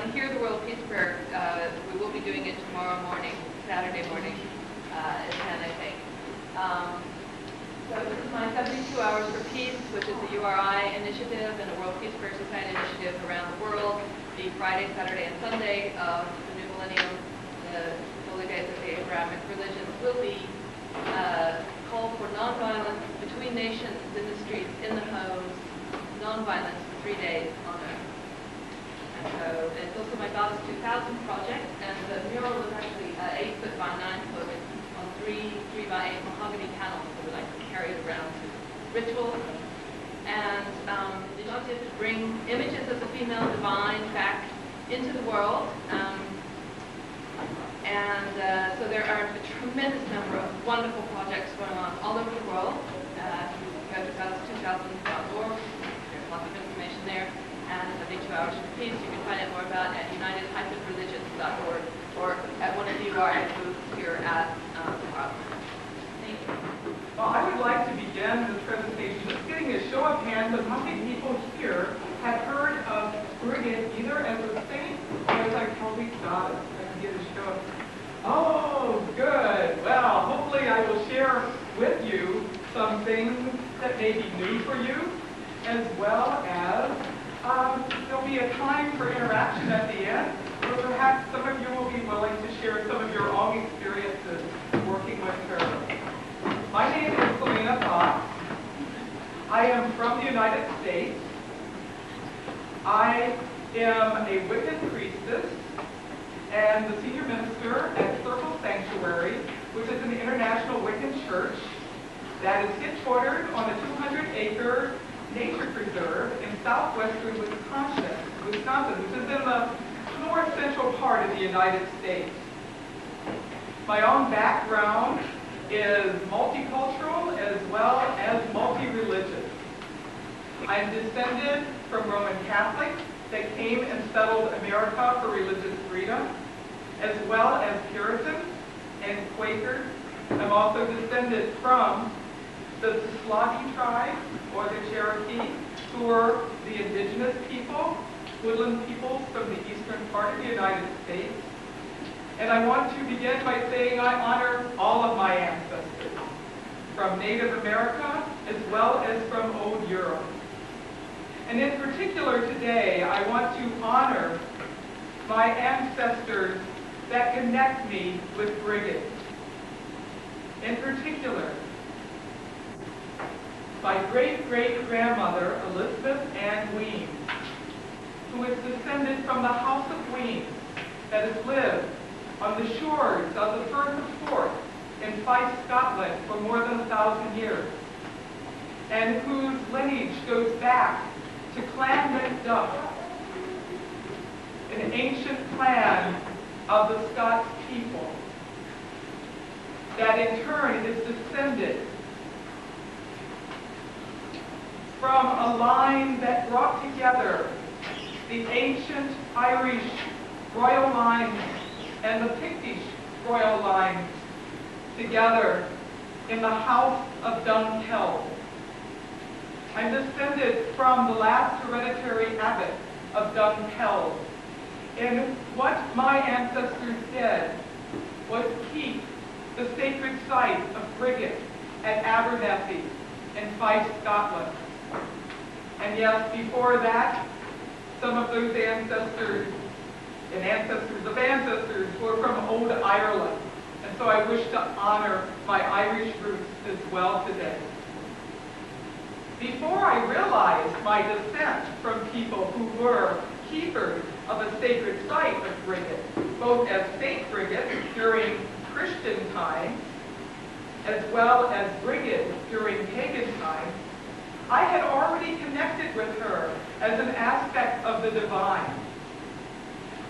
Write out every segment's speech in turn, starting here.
to hear the World Peace Prayer, we will be doing it tomorrow morning, Saturday morning, at 10, I think. So this is my 72 Hours for Peace, which is a URI initiative and a World Peace Prayer Society initiative around the world. The Friday, Saturday, and Sunday of the new millennium, the holy days of the Abrahamic religions, will be called for nonviolence between nations, in the streets, in the homes, nonviolence for 3 days on Earth. And so it's also my Goddess 2000 project, and the mural was actually 8 foot by 9 foot on 3 by 8 mahogany panels, so we like to carry it around to ritual. And the objective is to bring images of the female divine back into the world. So there are a tremendous number of wonderful projects going on all over the world. You can go to goddess2000.org. There's lots of information there. And 72 Hours for Peace, you can find out more about at united-religions.org or at one of the URI booths here at Parliament. Thank you. Well, I would like to begin this presentation just getting a show of hands of how many people here have heard of Brigid either as a saint or as a Celtic goddess. I can get a show of. Oh, good. Well, hopefully I will share with you some things that may be new for you, as well as there'll be a time for interaction at the end, where perhaps some of you will be willing to share some of your own experiences working with her. My name is Selena. I am from the United States. I am a Wiccan priestess and the senior minister at Circle Sanctuary, which is an international Wiccan church that is headquartered on a 200-acre nature preserve in southwestern Wisconsin, which is in the north central part of the United States. My own background is multicultural as well as multi-religious. I'm descended from Roman Catholics that came and settled America for religious freedom, as well as Puritans and Quakers. I'm also descended from the Slavi tribe, or the Cherokee, who are the indigenous people, woodland peoples from the eastern part of the United States. And I want to begin by saying I honor all of my ancestors, from Native America as well as from old Europe. And in particular today, I want to honor my ancestors that connect me with Brigid. In particular, my great-great-grandmother, Elizabeth Ann Weems, who is descended from the House of Weems that has lived on the shores of the Firth of Forth in Fife, Scotland for more than 1,000 years, and whose lineage goes back to Clan Macduff, an ancient clan of the Scots people that in turn is descended from a line that brought together the ancient Irish royal lines and the Pictish royal lines together in the House of Dunkeld. I'm descended from the last hereditary abbot of Dunkeld. And what my ancestors did was keep the sacred site of Brigid at Abernethy in Fife, Scotland. And yes, before that, some of those ancestors and ancestors of ancestors were from old Ireland. And so I wish to honor my Irish roots as well today. Before I realized my descent from people who were keepers of a sacred site of Brigid, both as Saint Brigid during Christian times, as well as Brigid during pagan times, I had already connected with her as an aspect of the divine.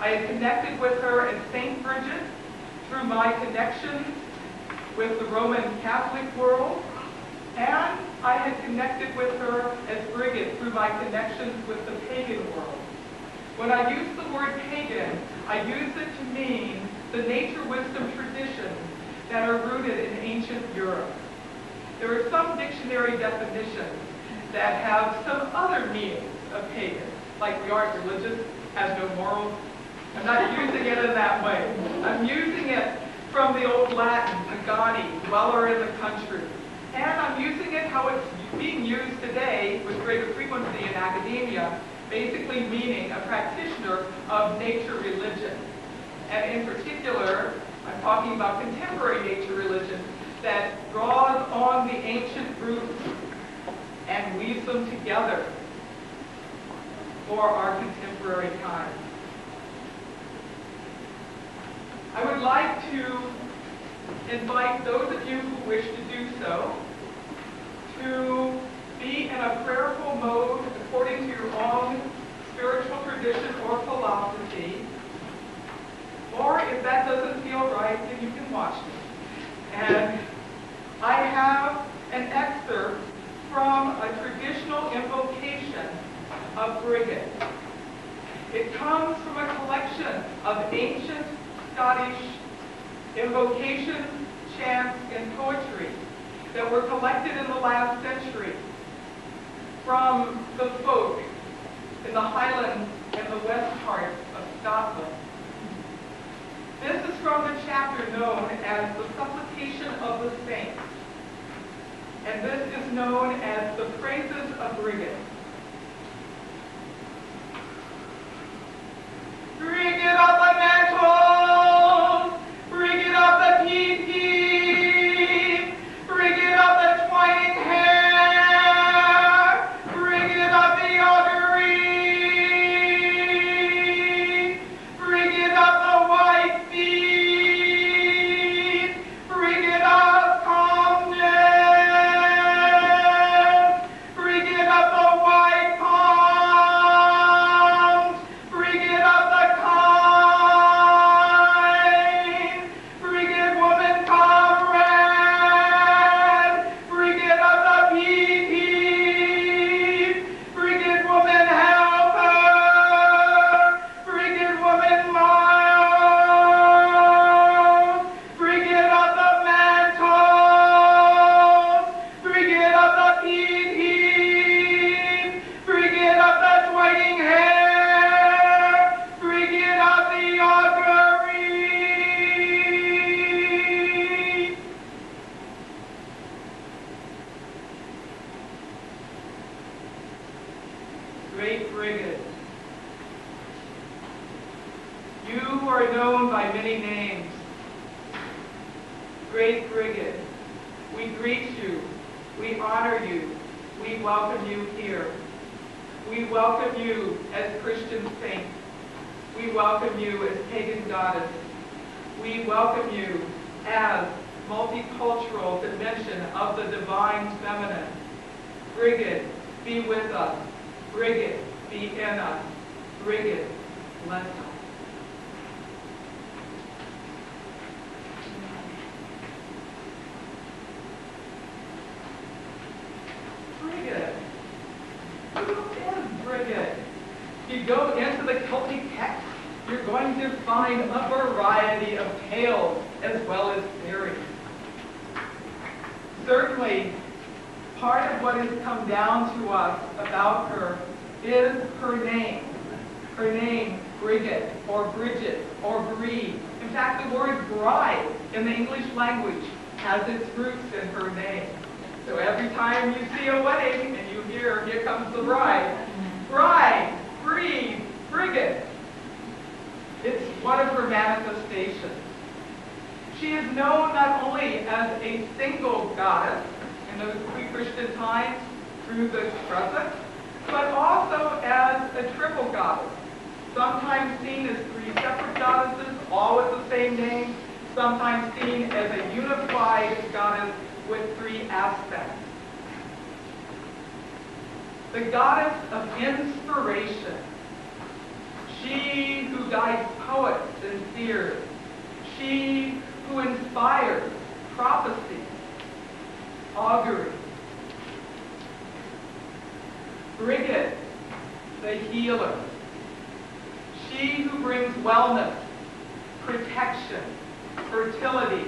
I had connected with her as Saint Brigid through my connections with the Roman Catholic world, and I had connected with her as Brigid through my connections with the pagan world. When I use the word pagan, I use it to mean the nature wisdom traditions that are rooted in ancient Europe. There are some dictionary definitions that have some other meanings of pagan, like we aren't religious, has no morals, I'm not using it in that way. I'm using it from the old Latin, agani, dweller in the country. And I'm using it how it's being used today with greater frequency in academia, basically meaning a practitioner of nature religion. And in particular, I'm talking about contemporary nature religion that draws on the ancient roots and weaves them together for our contemporary times. I would like to invite those of you who wish to do so to be in a prayerful mode according to your own spiritual tradition or philosophy. Or if that doesn't feel right, then you can watch me. And I have an excerpt from a traditional invocation of Brigid. It comes from a collection of ancient Scottish invocations, chants, and poetry that were collected in the last century from the folk in the Highlands and the west part of Scotland. This is from the chapter known as the Supplication of the Saints, and this is known as the Praises of Brigid. Brigid of the mantles, Brigid of the peace, Brigid of the twining hair, Brigid of the augury, Brigid of the white feet, Brigid of calmness, Brigid of the white palms, Brigid of the kind, Brigid woman comrade, Brigid of the peace, Brigid woman helper, Brigid woman mild, Brigid of the mantles, Brigid of the peace, Brigid of the twining hair, Brigid of the augury. Great Brigid, you are known by many names. Great Brigid, we greet you, we honor you, we welcome you here. We welcome you as Christian saint. We welcome you as pagan goddess. We welcome you as multicultural dimension of the divine feminine. Brigid, be with us. Brigid, be in us. Brigid, bless us. Brigid. Who is Brigid? If you go into the Celtic text, you're going to find a variety of tales as well as theories. Certainly, part of what has come down to us about her is her name. Her name, Brigid, or Brigid, or Breed. In fact, the word bride in the English language has its roots in her name. So every time you see a wedding and you hear, here comes the bride, bride, breed, Brigid. It's one of her manifestations. She is known not only as a single goddess in those pre-Christian times through the Crescent, but also as a triple goddess, sometimes seen as three separate goddesses, all with the same name, sometimes seen as a unified goddess with three aspects. The goddess of inspiration, she who guides poets and seers, she who inspires prophecy, augury. Brigid, the healer, she who brings wellness, protection, fertility,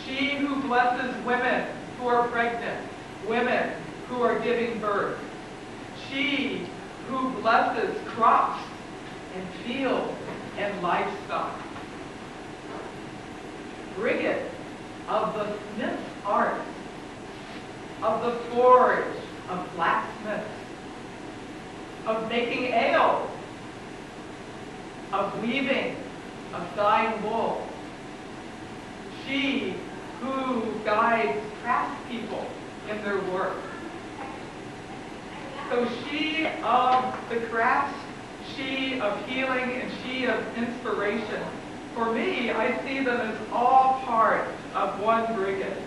she who blesses women who are pregnant, women who are giving birth, she who blesses crops and fields and livestock. Brigid, of the smith arts, of the forge, of blacksmiths, of making ale, of weaving, of dyeing wool. She who guides craftspeople in their work. So she of the crafts, she of healing, and she of inspiration. For me, I see them as all part of one Brigid.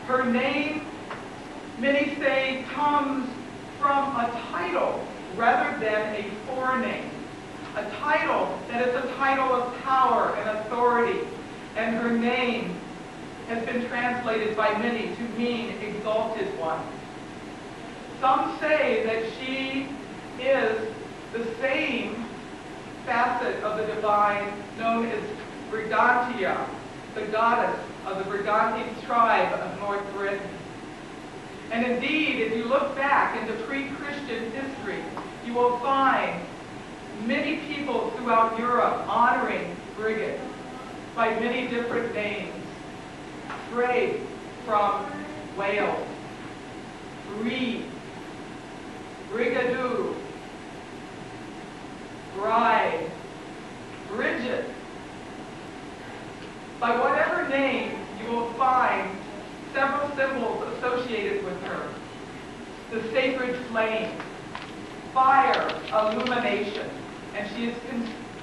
Her name, many say, comes from a title rather than a forename. A title that is a title of power and authority. And her name has been translated by many to mean exalted one. Some say that she is the same facet of the divine known as Brigantia, the goddess of the Brigantic tribe of North Britain. And indeed, if you look back into pre-Christian history, you will find many people throughout Europe honoring Brigid by many different names. Brigid from Wales, Brigid, Brigadou, Bride, Brigid. By whatever name, you will find several symbols associated with her. The sacred flame, fire, illumination, and she is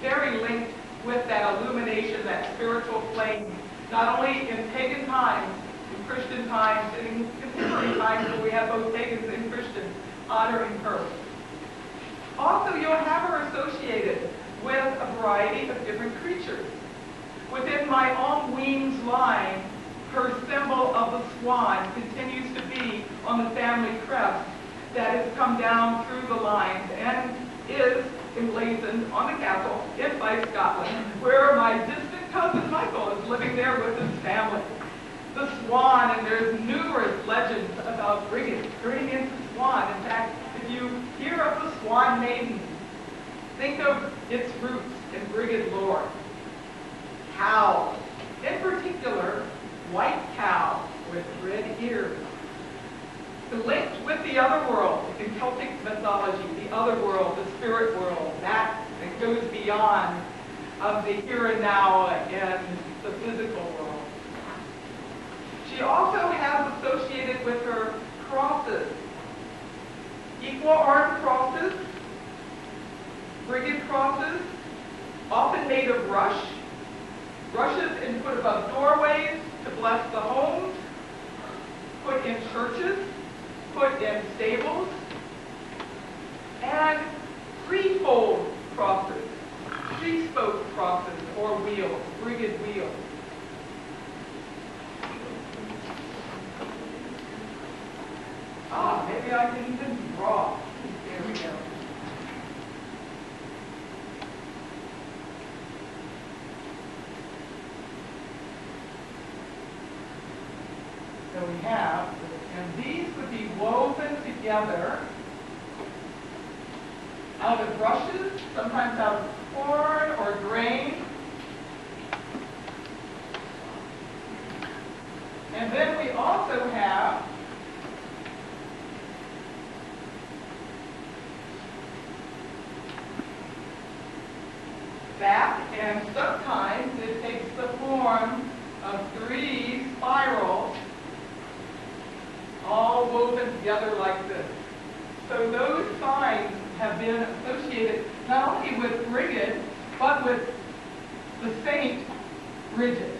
very linked with that illumination, that spiritual flame, not only in pagan times, in Christian times, and in contemporary times where we have both pagans and Christians honoring her. Also, you'll have her associated with a variety of different creatures. Within my own Weems line, her symbol of the swan continues to be on the family crest that has come down through the lines and is emblazoned on the castle in Fife, Scotland, where my distant cousin Michael is living there with his family. The swan, and there's numerous legends about Brigid turning into swan. In fact, if you hear of the Swan Maiden, think of its roots in Brigid lore. Cow, in particular, white cow with red ears. Linked with the other world in Celtic mythology, the other world, the spirit world, that goes beyond of the here and now and the physical world. She also has associated with her crosses, equal arm crosses, Brigid crosses, often made of rush, rushes and put above doorways to bless the homes, put in churches, put in stables, and threefold crosses, three-spoke crosses or wheels, Brigid wheels. Maybe I can even draw. There we go. So we have, and these would be woven together out of rushes, sometimes out of corn or grain. And then we also have back, and sometimes it takes the form of 3 spirals all woven together like this. So those signs have been associated not only with Brigid, but with the saint Brigid.